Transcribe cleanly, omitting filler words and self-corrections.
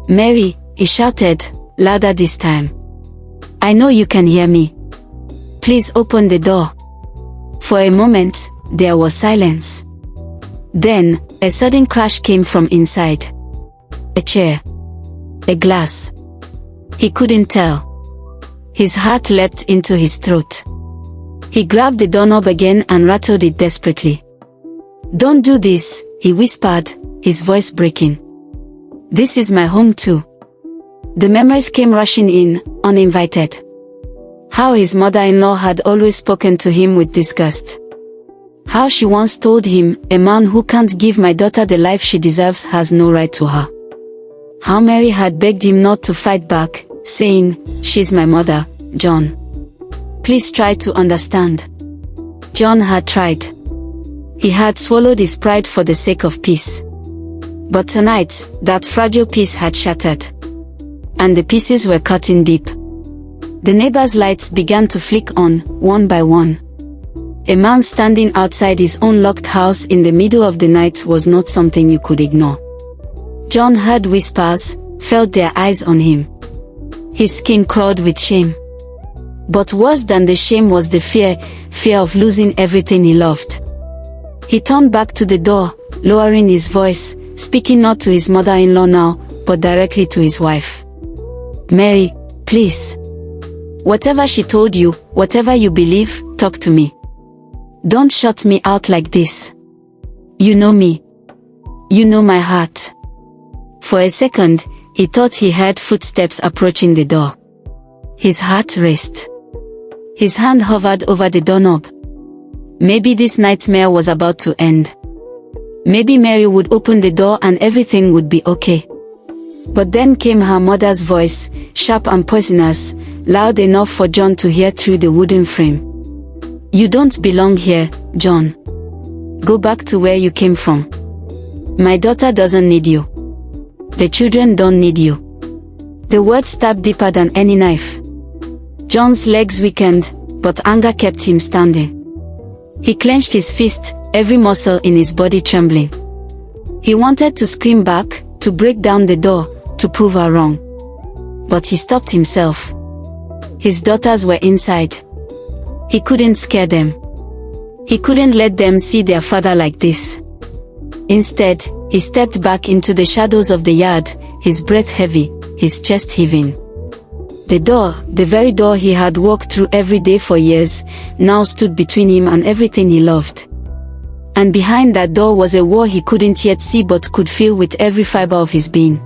"Mary," he shouted, louder this time. "I know you can hear me. Please open the door." For a moment, there was silence. Then, a sudden crash came from inside. A chair. A glass. He couldn't tell. His heart leapt into his throat. He grabbed the doorknob again and rattled it desperately. "Don't do this," he whispered, his voice breaking. "This is my home too." The memories came rushing in, uninvited. How his mother-in-law had always spoken to him with disgust. How she once told him, "A man who can't give my daughter the life she deserves has no right to her." How Mary had begged him not to fight back, saying, "She's my mother, John. Please try to understand." John had tried. He had swallowed his pride for the sake of peace. But tonight, that fragile peace had shattered. And the pieces were cutting deep. The neighbors' lights began to flick on, one by one. A man standing outside his own locked house in the middle of the night was not something you could ignore. John heard whispers, felt their eyes on him. His skin crawled with shame. But worse than the shame was the fear of losing everything he loved. He turned back to the door, lowering his voice, speaking not to his mother-in-law now, but directly to his wife. "Mary, please. Whatever she told you, whatever you believe, talk to me. Don't shut me out like this. You know me. You know my heart." For a second, he thought he heard footsteps approaching the door. His heart raced. His hand hovered over the doorknob. Maybe this nightmare was about to end. Maybe Mary would open the door and everything would be okay. But then came her mother's voice, sharp and poisonous, loud enough for John to hear through the wooden frame. "You don't belong here, John. Go back to where you came from. My daughter doesn't need you. The children don't need you." The words stabbed deeper than any knife. John's legs weakened, but anger kept him standing. He clenched his fist, every muscle in his body trembling. He wanted to scream back, to break down the door, to prove her wrong. But he stopped himself. His daughters were inside. He couldn't scare them. He couldn't let them see their father like this. Instead, he stepped back into the shadows of the yard, his breath heavy, his chest heaving. The door, the very door he had walked through every day for years, now stood between him and everything he loved. And behind that door was a war he couldn't yet see but could feel with every fiber of his being.